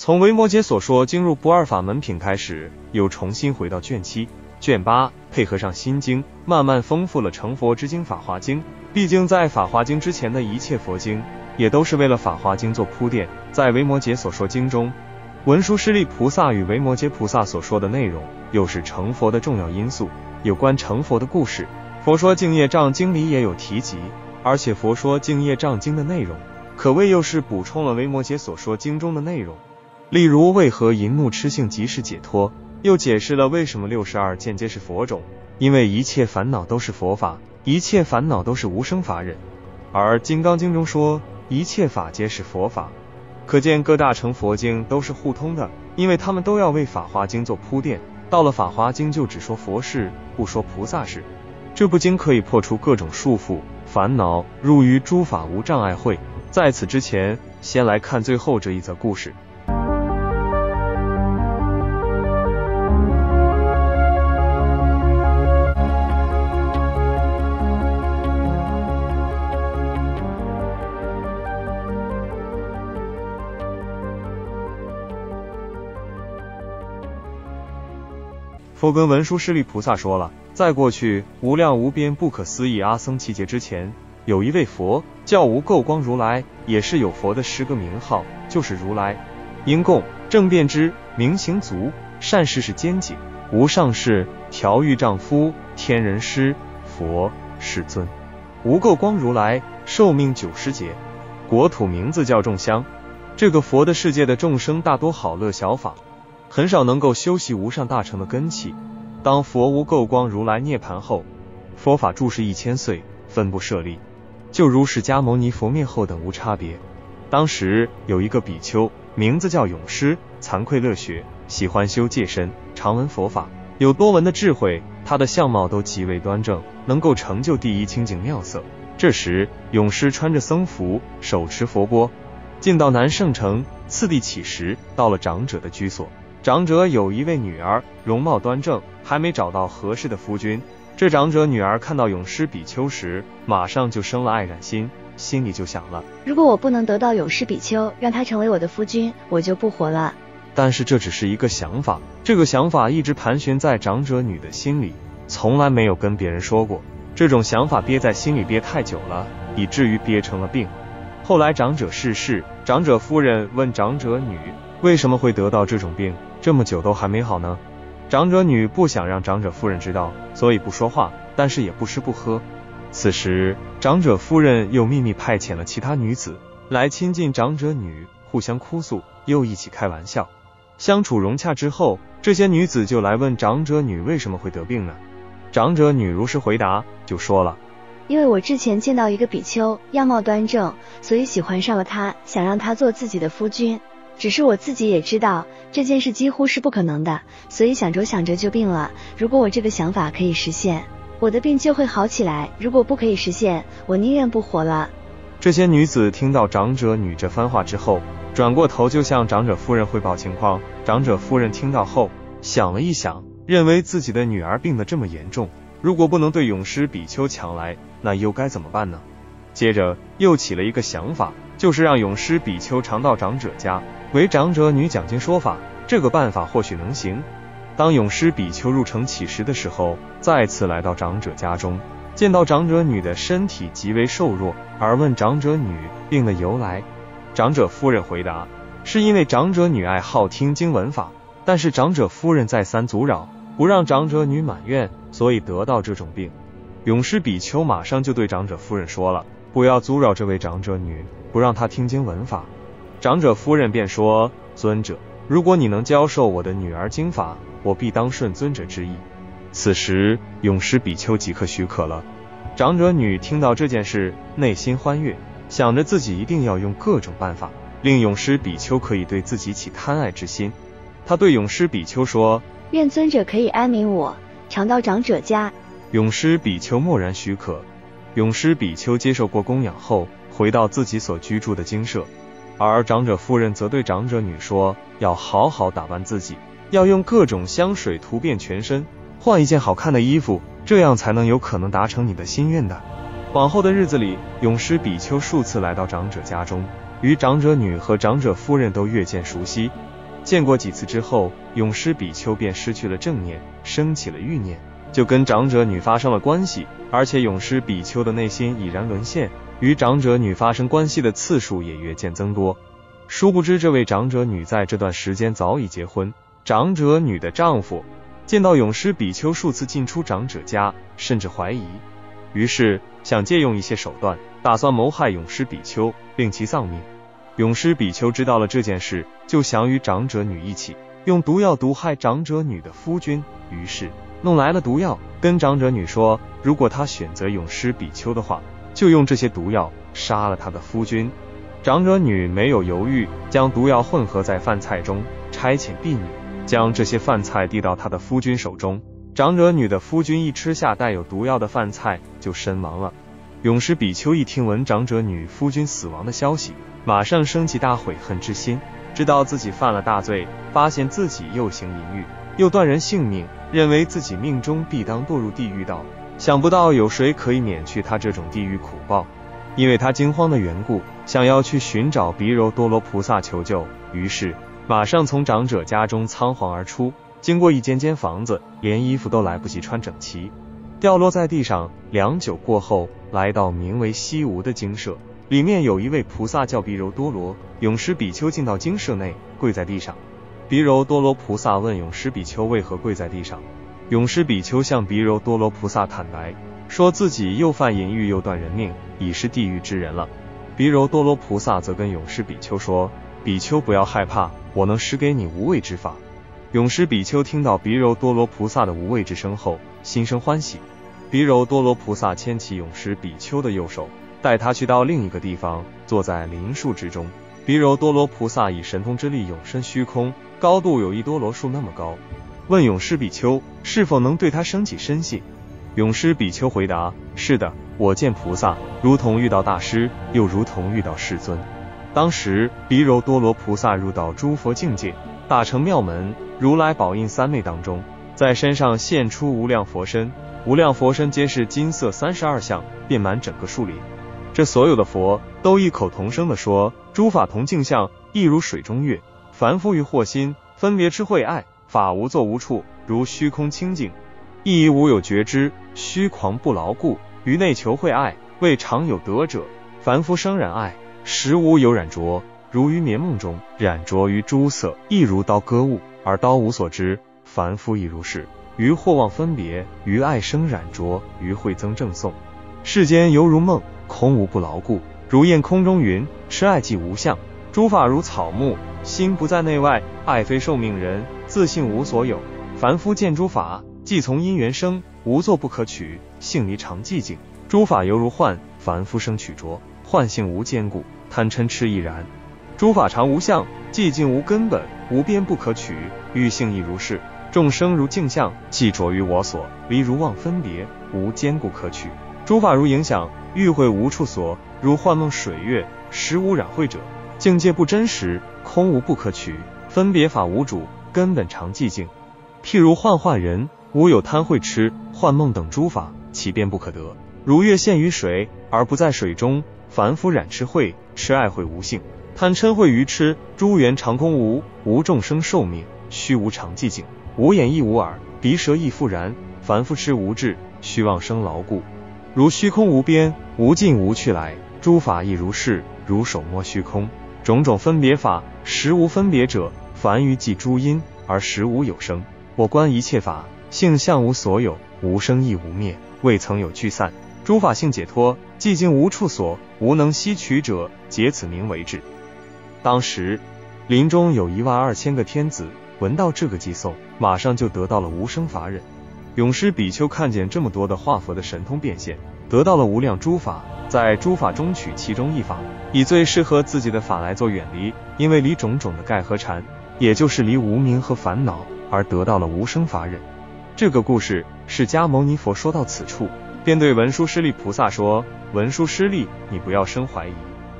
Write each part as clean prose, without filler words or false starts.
从维摩诘所说经入不二法门品开始，又重新回到卷7、卷8，配合上心经，慢慢丰富了成佛之经《法华经》。毕竟在《法华经》之前的一切佛经，也都是为了《法华经》做铺垫。在维摩诘所说经中，文殊师利菩萨与维摩诘菩萨所说的内容，又是成佛的重要因素。有关成佛的故事，佛说净业障经里也有提及，而且佛说净业障经的内容，可谓又是补充了维摩诘所说经中的内容。例如为何淫怒痴性即是解脱，又解释了为什么62见皆是佛种，因为一切烦恼都是佛法，一切烦恼都是无生法忍。而金刚经中说一切法皆是佛法，可见各大乘佛经都是互通的，因为他们都要为法华经做铺垫，到了法华经就只说佛事，不说菩萨事。这部经可以破除各种束缚烦恼，入于诸法无障碍会。在此之前，先来看最后这一则故事。佛跟文殊师利菩萨说了，在过去无量无边不可思议阿僧祇劫之前，有一位佛叫无垢光如来，也是有佛的10个名号，就是如来。因供正遍知，明行足，善事是坚颈，无上士，调御丈夫，天人师，佛世尊。无垢光如来寿命90劫，国土名字叫众香。这个佛的世界的众生大多好乐小法，很少能够修习无上大乘的根器。当佛无垢光如来涅盘后，佛法住世1000岁，分不设立，就如释迦牟尼佛灭后等无差别。当时有一个比丘，名字叫永师，惭愧乐学，喜欢修戒身，常闻佛法，有多闻的智慧，他的相貌都极为端正，能够成就第一清净妙色。这时永师穿着僧服，手持佛钵，进到南胜城，次第起食，到了长者的居所。长者有一位女儿，容貌端正，还没找到合适的夫君。这长者女儿看到永师比丘时，马上就生了爱染心，心里就想了，如果我不能得到永师比丘，让他成为我的夫君，我就不活了。但是这只是一个想法，这个想法一直盘旋在长者女的心里，从来没有跟别人说过。这种想法憋在心里憋太久了，以至于憋成了病。后来长者逝世，长者夫人问长者女，为什么会得到这种病，这么久都还没好呢？长者女不想让长者夫人知道，所以不说话，但是也不吃不喝。此时长者夫人又秘密派遣了其他女子来亲近长者女，互相哭诉，又一起开玩笑。相处融洽之后，这些女子就来问长者女为什么会得病呢？长者女如实回答，就说了，因为我之前见到一个比丘，样貌端正，所以喜欢上了他，想让他做自己的夫君。只是我自己也知道这件事几乎是不可能的，所以想着想着就病了。如果我这个想法可以实现，我的病就会好起来，如果不可以实现，我宁愿不活了。这些女子听到长者女这番话之后，转过头就向长者夫人汇报情况。长者夫人听到后想了一想，认为自己的女儿病得这么严重，如果不能对永师比丘抢来，那又该怎么办呢？接着又起了一个想法，就是让永师比丘常到长者家，为长者女讲经说法。这个办法或许能行。当永师比丘入城乞食的时候，再次来到长者家中，见到长者女的身体极为瘦弱，而问长者女病的由来。长者夫人回答，是因为长者女爱好听经闻法，但是长者夫人再三阻扰，不让长者女满愿，所以得到这种病。永师比丘马上就对长者夫人说了，不要阻扰这位长者女，不让她听经闻法。长者夫人便说，尊者，如果你能教授我的女儿经法，我必当顺尊者之意。此时永师比丘即刻许可了。长者女听到这件事，内心欢悦，想着自己一定要用各种办法令永师比丘可以对自己起贪爱之心。他对永师比丘说，愿尊者可以安悯我，常到长者家。永师比丘默然许可。永师比丘接受过供养后，回到自己所居住的精舍，而长者夫人则对长者女说，要好好打扮自己，要用各种香水涂遍全身，换一件好看的衣服，这样才能有可能达成你的心愿的。往后的日子里，永师比丘数次来到长者家中，与长者女和长者夫人都越见熟悉。见过几次之后，永师比丘便失去了正念，升起了欲念，就跟长者女发生了关系，而且永师比丘的内心已然沦陷，与长者女发生关系的次数也越见增多。殊不知这位长者女在这段时间早已结婚，长者女的丈夫见到永师比丘数次进出长者家，甚至怀疑，于是想借用一些手段，打算谋害永师比丘，令其丧命。永师比丘知道了这件事，就想与长者女一起用毒药毒害长者女的夫君，于是弄来了毒药，跟长者女说，如果她选择永师比丘的话，就用这些毒药杀了她的夫君。长者女没有犹豫，将毒药混合在饭菜中，差遣婢女将这些饭菜递到她的夫君手中。长者女的夫君一吃下带有毒药的饭菜，就身亡了。永师比丘一听闻长者女夫君死亡的消息，马上升起大悔恨之心，知道自己犯了大罪，发现自己又行淫欲，又断人性命，认为自己命中必当堕入地狱道。想不到有谁可以免去他这种地狱苦报，因为他惊慌的缘故，想要去寻找毗柔多罗菩萨求救，于是马上从长者家中仓皇而出，经过一间房子，连衣服都来不及穿整齐，掉落在地上。良久过后，来到名为西无的精舍，里面有一位菩萨叫毗柔多罗。永师比丘进到精舍内，跪在地上。毗柔多罗菩萨问永师比丘为何跪在地上，永师比丘向毗柔多罗菩萨坦白，说自己又犯淫欲又断人命，已是地狱之人了。毗柔多罗菩萨则跟永师比丘说，比丘不要害怕，我能施给你无畏之法。永师比丘听到毗柔多罗菩萨的无畏之声后，心生欢喜。毗柔多罗菩萨牵起永师比丘的右手，带他去到另一个地方，坐在林树之中。毗柔多罗菩萨以神通之力永身虚空，高度有一多罗树那么高，问永师比丘是否能对他生起身信。永师比丘回答，是的，我见菩萨如同遇到大师，又如同遇到世尊。当时毗柔多罗菩萨入到诸佛境界，大成妙门，如来宝印三昧当中，在身上现出无量佛身，无量佛身皆是金色32相，遍满整个树林。这所有的佛都异口同声地说，诸法同镜像，亦如水中月，凡夫于惑心，分别痴慧爱，法无作无处，如虚空清净，亦无有觉知，虚狂不牢固，于内求慧爱，未常有得者。凡夫生染爱，实无有染着，如于眠梦中，染着于诸色，亦如刀割物，而刀无所知。凡夫亦如是，于惑妄分别，于爱生染着，于慧增正诵。世间犹如梦，空无不牢固，如雁空中云，痴爱即无相。诸法如草木，心不在内外，爱非受命人，自性无所有。凡夫见诸法，即从因缘生，无作不可取，性离常寂静。诸法犹如幻，凡夫生取着，幻性无坚固，贪嗔痴亦然。诸法常无相，寂静无根本，无边不可取，欲性亦如是。众生如镜像，既着于我所，离如妄分别，无坚固可取。诸法如影响，欲会无处所，如幻梦水月，实无染秽者。境界不真实，空无不可取，分别法无主，根本常寂静。譬如幻人，无有贪慧痴，幻梦等诸法，其便不可得。如月现于水，而不在水中。凡夫染痴慧，痴爱慧无性，贪嗔慧愚痴，诸缘常空无，无众生寿命，虚无常寂静，无眼亦无耳，鼻舌亦复然。凡夫痴无智，虚妄生牢固，如虚空无边，无尽无去来。诸法亦如是，如手摸虚空，种种分别法，实无分别者。凡于即诸因，而实无有生。我观一切法，性相无所有，无生亦无灭，未曾有聚散。诸法性解脱，寂静无处所，无能吸取者，解此名为智。当时林中有12000个天子，闻到这个偈颂，马上就得到了无生法忍。永师比丘看见这么多的化佛的神通变现，得到了无量诸法，在诸法中取其中一法，以最适合自己的法来做远离，因为离种种的盖和缠，也就是离无明和烦恼，而得到了无生法忍。这个故事释迦牟尼佛说到此处，便对文殊师利菩萨说，文殊师利，你不要生怀疑，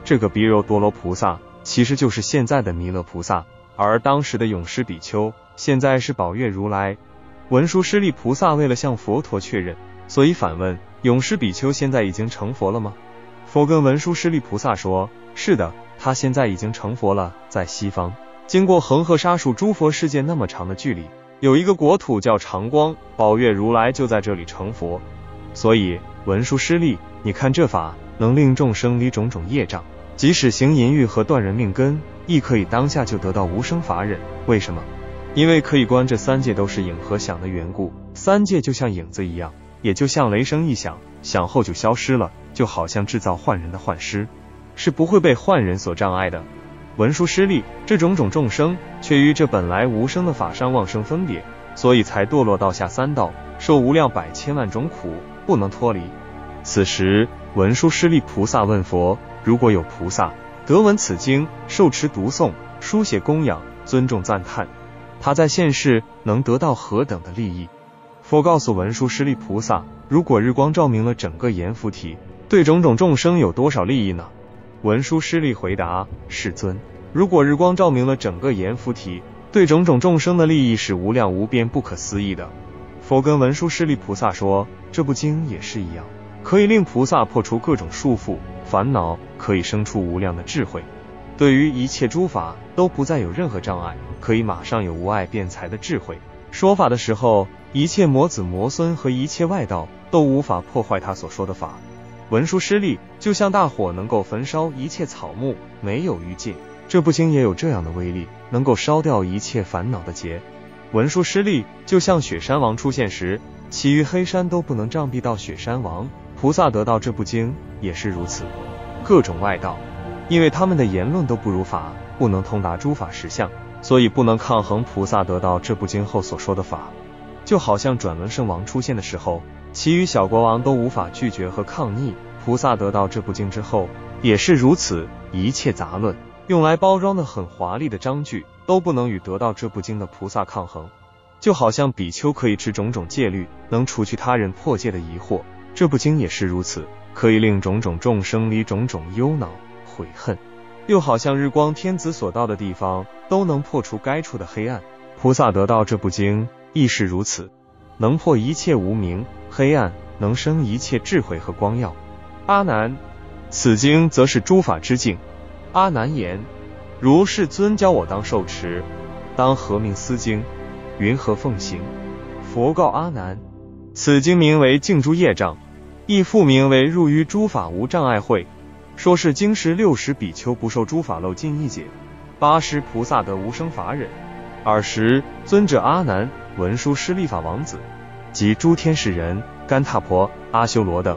这个毗柔多罗菩萨其实就是现在的弥勒菩萨，而当时的永师比丘现在是宝月如来。文殊师利菩萨为了向佛陀确认，所以反问，永师比丘现在已经成佛了吗？佛跟文殊师利菩萨说，是的，他现在已经成佛了，在西方，经过恒河沙数诸佛世界那么长的距离，有一个国土叫长光，宝月如来就在这里成佛。所以文殊师利，你看这法能令众生离种种业障，即使行淫欲和断人命根，亦可以当下就得到无生法忍。为什么？因为可以观这三界都是影和响的缘故，三界就像影子一样，也就像雷声一响，响后就消失了，就好像制造幻人的幻师，是不会被幻人所障碍的。文殊师利，这种种众生却于这本来无生的法上妄生分别，所以才堕落到下三道，受无量百千万种苦，不能脱离。此时文殊师利菩萨问佛，如果有菩萨得闻此经，受持读诵，书写供养，尊重赞叹，他在现世能得到何等的利益？佛告诉文殊师利菩萨，如果日光照明了整个阎浮提，对种种众生有多少利益呢？文殊师利回答，世尊，如果日光照明了整个阎浮提，对种种众生的利益是无量无边不可思议的。佛跟文殊师利菩萨说，这部经也是一样，可以令菩萨破除各种束缚烦恼，可以生出无量的智慧，对于一切诸法都不再有任何障碍，可以马上有无碍辩才的智慧。说法的时候，一切魔子魔孙和一切外道都无法破坏他所说的法。文殊师利，就像大火能够焚烧一切草木，没有余界，这部经也有这样的威力，能够烧掉一切烦恼的结。文殊师利，就像雪山王出现时，其余黑山都不能障蔽到雪山王，菩萨得到这部经也是如此。各种外道，因为他们的言论都不如法，不能通达诸法实相，所以不能抗衡菩萨得到这部经后所说的法。就好像转轮圣王出现的时候，其余小国王都无法拒绝和抗逆，菩萨得到这部经之后也是如此。一切杂论用来包装的很华丽的章句，都不能与得到这部经的菩萨抗衡。就好像比丘可以持种种戒律，能除去他人破戒的疑惑，这部经也是如此，可以令种种众生离种种忧恼悔恨。又好像日光天子所到的地方，都能破除该处的黑暗，菩萨得到这部经亦是如此，能破一切无明黑暗，能生一切智慧和光耀。阿难，此经则是诸法之境。阿难言，如世尊教我当受持，当何名思经？云何奉行？佛告阿难，此经名为净诸业障，亦复名为入于诸法无障碍会。说是经时60比丘不受诸法漏尽一解，80菩萨得无生法忍，20尊者阿难、文殊师利法王子及诸天使人、干闼婆、阿修罗等，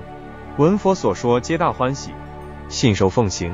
闻佛所说，皆大欢喜，信受奉行。